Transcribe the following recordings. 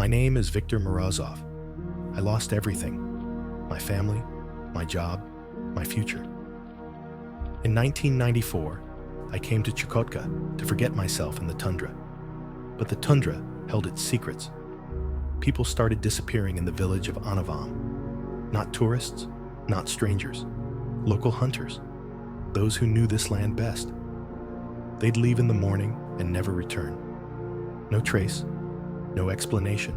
My name is Viktor Morozov. I lost everything: my family, my job, my future. In 1994, I came to Chukotka to forget myself in the tundra. But the tundra held its secrets. People started disappearing in the village of Anavam. Not tourists, not strangers, local hunters, those who knew this land best. They'd leave in the morning and never return. No trace, no explanation.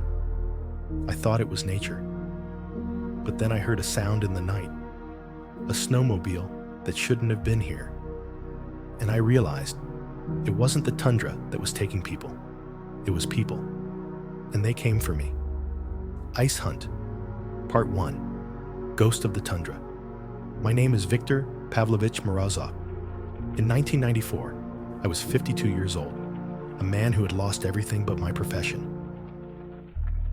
I thought it was nature. But then I heard a sound in the night, a snowmobile that shouldn't have been here. And I realized it wasn't the tundra that was taking people. It was people. And they came for me. Ice Hunt, Part 1, Ghost of the Tundra. My name is Viktor Pavlovich Morozov. In 1994, I was 52 years old, a man who had lost everything but my profession.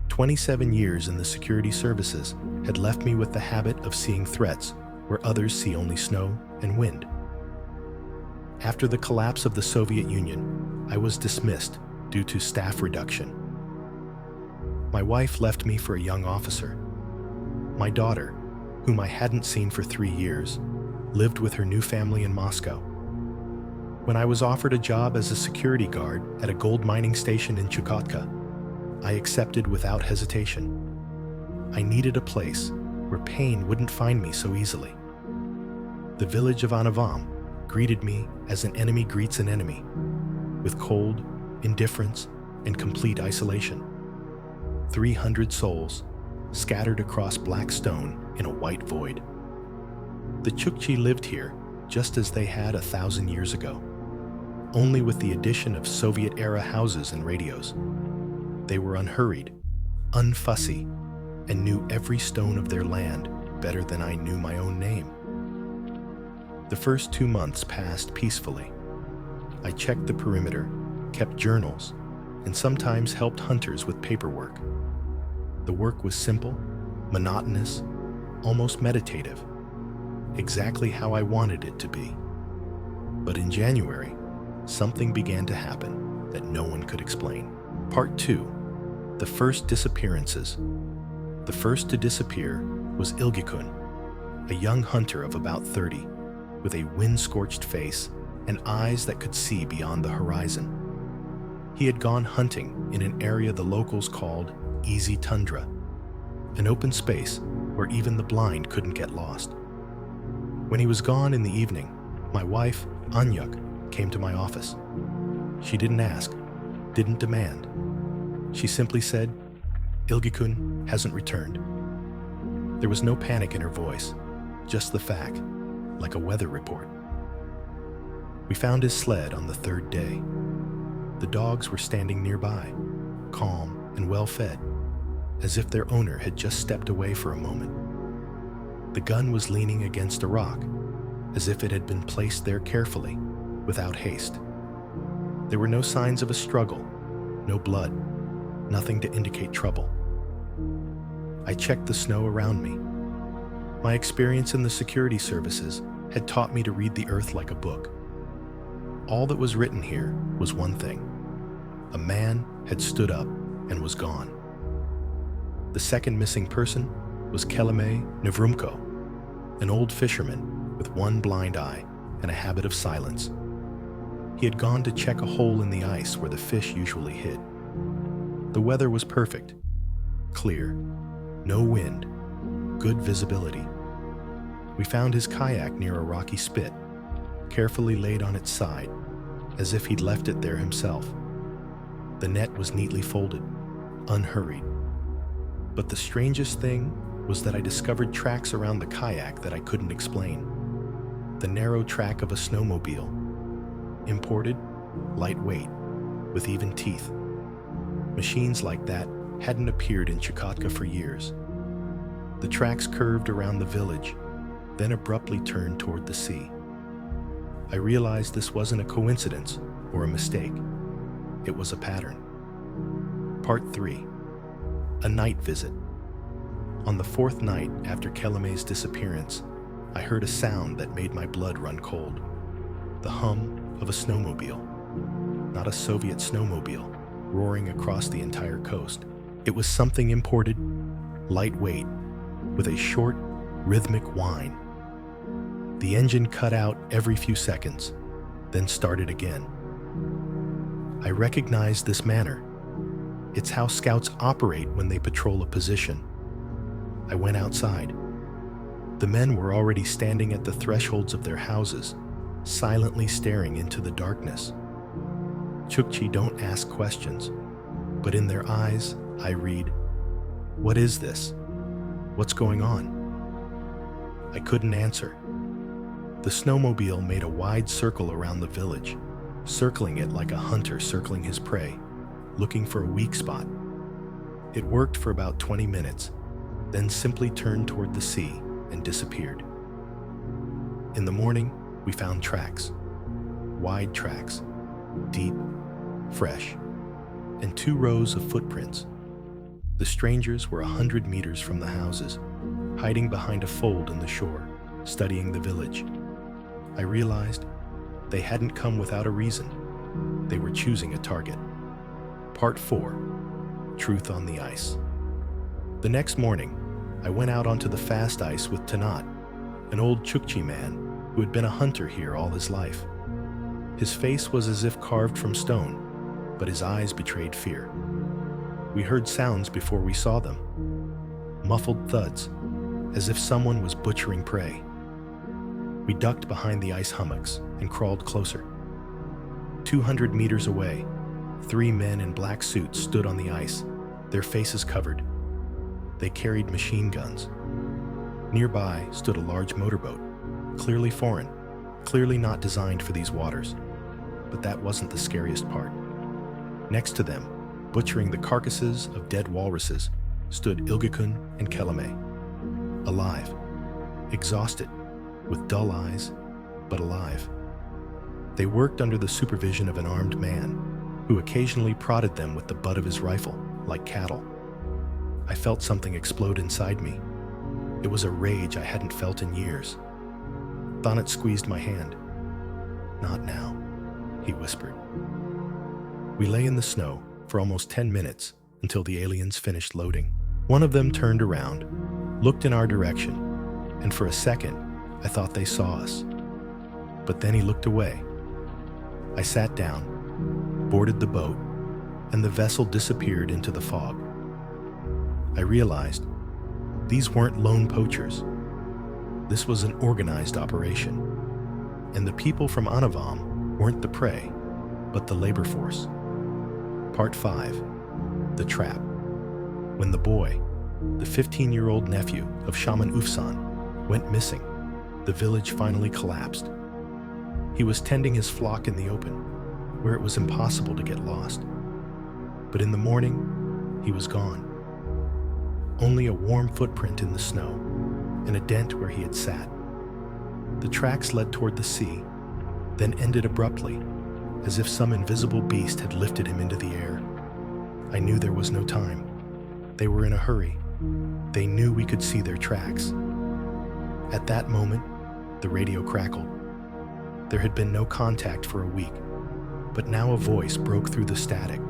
27 years in the security services had left me with the habit of seeing threats where others see only snow and wind. After the collapse of the Soviet Union, I was dismissed due to staff reduction. My wife left me for a young officer. My daughter, whom I hadn't seen for 3 years, lived with her new family in Moscow. When I was offered a job as a security guard at a gold mining station in Chukotka, I accepted without hesitation. I needed a place where pain wouldn't find me so easily. The village of Anavam greeted me as an enemy greets an enemy, with cold, indifference, and complete isolation. 300 souls scattered across black stone in a white void. The Chukchi lived here just as they had 1,000 years ago, only with the addition of Soviet-era houses and radios. They were unhurried, unfussy, and knew every stone of their land better than I knew my own name. The first 2 months passed peacefully. I checked the perimeter, kept journals, and sometimes helped hunters with paperwork. The work was simple, monotonous, almost meditative, exactly how I wanted it to be. But in January, something began to happen that no one could explain. Part 2, the first disappearances. The first to disappear was Ilgikun, a young hunter of about 30, with a wind-scorched face and eyes that could see beyond the horizon. He had gone hunting in an area the locals called Easy Tundra, an open space where even the blind couldn't get lost. When he was gone in the evening, my wife, Anyuk, came to my office. She didn't ask, didn't demand. She simply said, "Ilgikun hasn't returned." There was no panic in her voice, just the fact, like a weather report. We found his sled on the 3rd day. The dogs were standing nearby, calm and well-fed, as if their owner had just stepped away for a moment. The gun was leaning against a rock, as if it had been placed there carefully, without haste. There were no signs of a struggle, no blood, nothing to indicate trouble. I checked the snow around me. My experience in the security services had taught me to read the earth like a book. All that was written here was one thing: a man had stood up and was gone. The second missing person was Kelime Nevrumko, an old fisherman with one blind eye and a habit of silence. He had gone to check a hole in the ice where the fish usually hid. The weather was perfect, clear, no wind, good visibility. We found his kayak near a rocky spit, carefully laid on its side, as if he'd left it there himself. The net was neatly folded, unhurried. But the strangest thing was that I discovered tracks around the kayak that I couldn't explain. The narrow track of a snowmobile, imported, lightweight, with even teeth. Machines like that hadn't appeared in Chukotka for years. The tracks curved around the village, then abruptly turned toward the sea. I realized this wasn't a coincidence or a mistake. It was a pattern. Part 3, a night visit. On the 4th night after Kelime's disappearance, I heard a sound that made my blood run cold. The hum of a snowmobile. Not a Soviet snowmobile, roaring across the entire coast, It was something imported, lightweight, with a short, rhythmic whine. The engine cut out every few seconds, then started again. I recognized this manner. It's how scouts operate when they patrol a position. I went outside. The men were already standing at the thresholds of their houses, silently staring into the darkness. Chukchi don't ask questions, but in their eyes, I read, "What is this? What's going on?" I couldn't answer. The snowmobile made a wide circle around the village, circling it like a hunter circling his prey, looking for a weak spot. It worked for about 20 minutes, then simply turned toward the sea and disappeared. In the morning, we found tracks, wide tracks, deep, fresh, and 2 rows of footprints. The strangers were 100 meters from the houses, hiding behind a fold in the shore, studying the village. I realized they hadn't come without a reason. They were choosing a target. Part 4, Truth on the Ice. The next morning, I went out onto the fast ice with Tanat, an old Chukchi man who had been a hunter here all his life. His face was as if carved from stone, but his eyes betrayed fear. We heard sounds before we saw them, muffled thuds, as if someone was butchering prey. We ducked behind the ice hummocks and crawled closer. 200 meters away, 3 men in black suits stood on the ice, their faces covered. They carried machine guns. Nearby stood a large motorboat, clearly foreign, clearly not designed for these waters. But that wasn't the scariest part. Next to them, butchering the carcasses of dead walruses, stood Ilgakun and Kelame. Alive, exhausted, with dull eyes, but alive. They worked under the supervision of an armed man, who occasionally prodded them with the butt of his rifle, like cattle. I felt something explode inside me. It was a rage I hadn't felt in years. Thanat squeezed my hand. "Not now," he whispered. We lay in the snow for almost 10 minutes until the aliens finished loading. One of them turned around, looked in our direction, and for a second, I thought they saw us. But then he looked away. I sat down, boarded the boat, and the vessel disappeared into the fog. I realized these weren't lone poachers. This was an organized operation. And the people from Anavam weren't the prey, but the labor force. Part 5, The Trap. When the boy, the 15-year-old nephew of Shaman Ufsan, went missing, the village finally collapsed. He was tending his flock in the open, where it was impossible to get lost. But in the morning, he was gone. Only a warm footprint in the snow, and a dent where he had sat. The tracks led toward the sea, then ended abruptly, as if some invisible beast had lifted him into the air. I knew there was no time. They were in a hurry. They knew we could see their tracks. At that moment, the radio crackled. There had been no contact for a week, but now a voice broke through the static.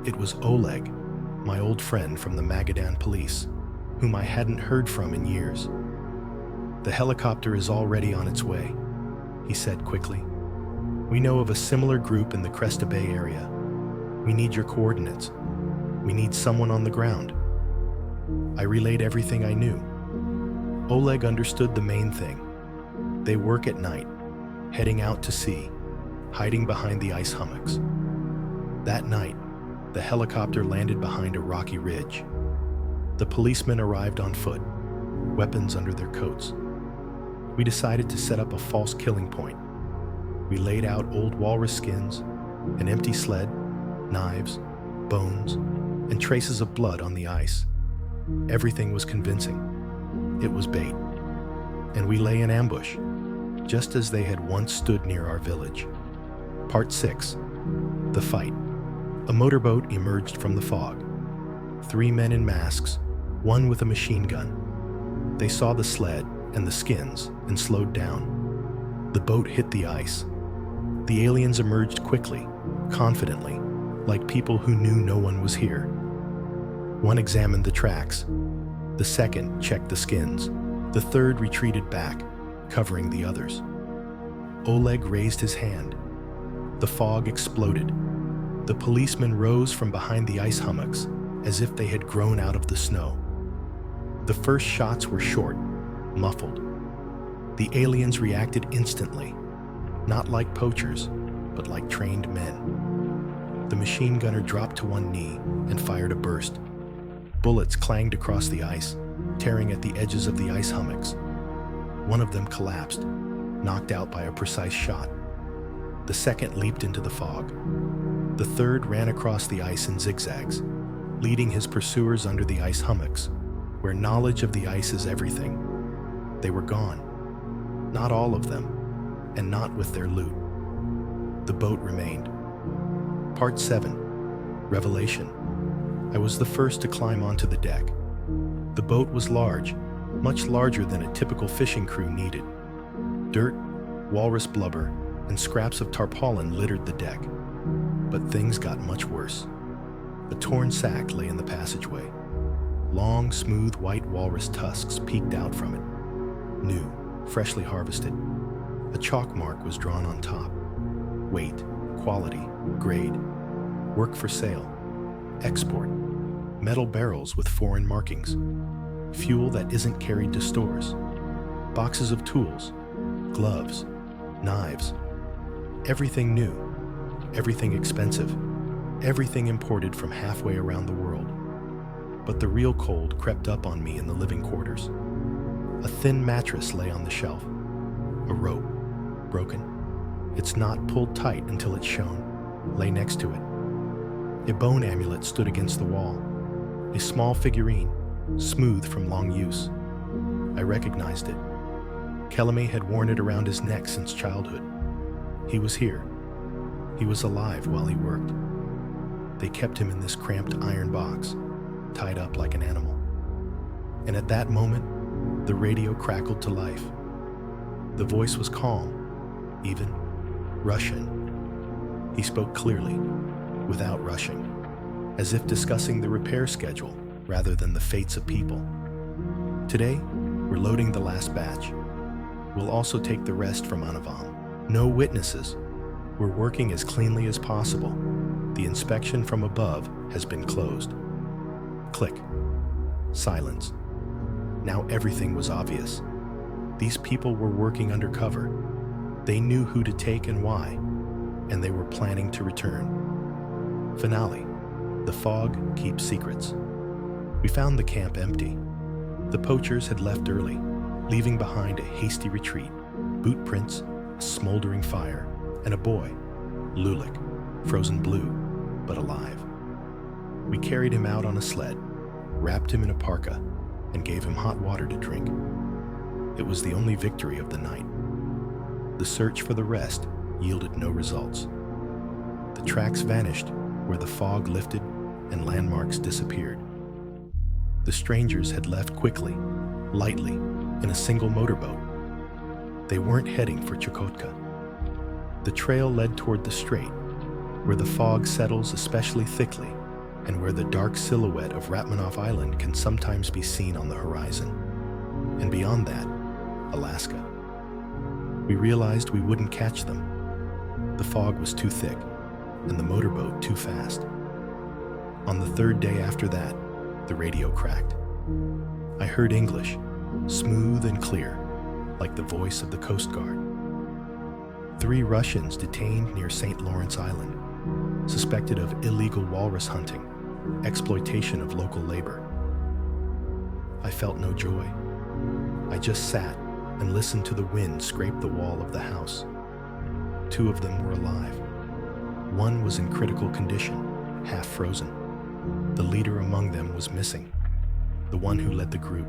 It was Oleg, my old friend from the Magadan police, whom I hadn't heard from in years. "The helicopter is already on its way," he said quickly. "We know of a similar group in the Cresta Bay area. We need your coordinates. We need someone on the ground." I relayed everything I knew. Oleg understood the main thing. They work at night, heading out to sea, hiding behind the ice hummocks. That night, the helicopter landed behind a rocky ridge. The policemen arrived on foot, weapons under their coats. We decided to set up a false killing point. We laid out old walrus skins, an empty sled, knives, bones, and traces of blood on the ice. Everything was convincing. It was bait. And we lay in ambush, just as they had once stood near our village. Part 6, The Fight. A motorboat emerged from the fog. 3 men in masks, one with a machine gun. They saw the sled and the skins and slowed down. The boat hit the ice. The aliens emerged quickly, confidently, like people who knew no one was here. One examined the tracks. The second checked the skins. The third retreated back, covering the others. Oleg raised his hand. The fog exploded. The policemen rose from behind the ice hummocks as if they had grown out of the snow. The first shots were short, muffled. The aliens reacted instantly, not like poachers, but like trained men. The machine gunner dropped to one knee and fired a burst. Bullets clanged across the ice, tearing at the edges of the ice hummocks. One of them collapsed, knocked out by a precise shot. The second leaped into the fog. The third ran across the ice in zigzags, leading his pursuers under the ice hummocks, where knowledge of the ice is everything. They were gone. Not all of them, and not with their loot. The boat remained. Part 7. Revelation. I was the first to climb onto the deck. The boat was large, much larger than a typical fishing crew needed. Dirt, walrus blubber, and scraps of tarpaulin littered the deck. But things got much worse. A torn sack lay in the passageway. Long, smooth white walrus tusks peeked out from it. New, freshly harvested. A chalk mark was drawn on top. Weight, quality, grade. Work for sale. Export. Metal barrels with foreign markings. Fuel that isn't carried to stores. Boxes of tools. Gloves. Knives. Everything new. Everything expensive. Everything imported from halfway around the world. But the real cold crept up on me in the living quarters. A thin mattress lay on the shelf. A rope, broken. Its knot pulled tight until it shone, lay next to it. A bone amulet stood against the wall. A small figurine, smooth from long use. I recognized it. Kelame had worn it around his neck since childhood. He was here. He was alive while he worked. They kept him in this cramped iron box, tied up like an animal. And at that moment, the radio crackled to life. The voice was calm, even Russian. He spoke clearly, without rushing, as if discussing the repair schedule rather than the fates of people. Today, we're loading the last batch. We'll also take the rest from Anavam. No witnesses. We're working as cleanly as possible. The inspection from above has been closed. Click. Silence. Now everything was obvious. These people were working undercover. They knew who to take and why, and they were planning to return. Finale. The fog keeps secrets. We found the camp empty. The poachers had left early, leaving behind a hasty retreat, boot prints, a smoldering fire, and a boy, Lulik, frozen blue, but alive. We carried him out on a sled, wrapped him in a parka, and gave him hot water to drink. It was the only victory of the night. The search for the rest yielded no results. The tracks vanished where the fog lifted and landmarks disappeared. The strangers had left quickly, lightly, in a single motorboat. They weren't heading for Chukotka. The trail led toward the strait, where the fog settles especially thickly and where the dark silhouette of Ratmanov Island can sometimes be seen on the horizon. And beyond that, Alaska. We realized we wouldn't catch them. The fog was too thick, and the motorboat too fast. On the third day after that, the radio cracked. I heard English, smooth and clear, like the voice of the Coast Guard. 3 Russians detained near St. Lawrence Island, suspected of illegal walrus hunting, exploitation of local labor. I felt no joy. I just sat and listened to the wind scrape the wall of the house. 2 of them were alive. One was in critical condition, half frozen. The leader among them was missing, the one who led the group.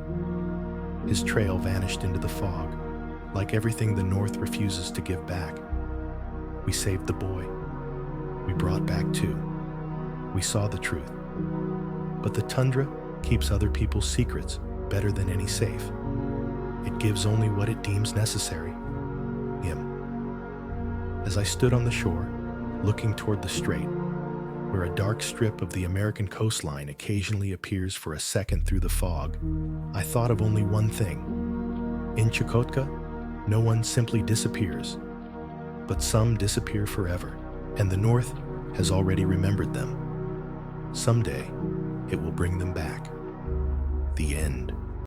His trail vanished into the fog, like everything the North refuses to give back. We saved the boy. We brought back 2. We saw the truth. But the tundra keeps other people's secrets better than any safe. It gives only what it deems necessary. Him. As I stood on the shore, looking toward the strait, where a dark strip of the American coastline occasionally appears for a second through the fog, I thought of only one thing. In Chukotka, no one simply disappears, but some disappear forever, and the North has already remembered them. Someday, it will bring them back. The end.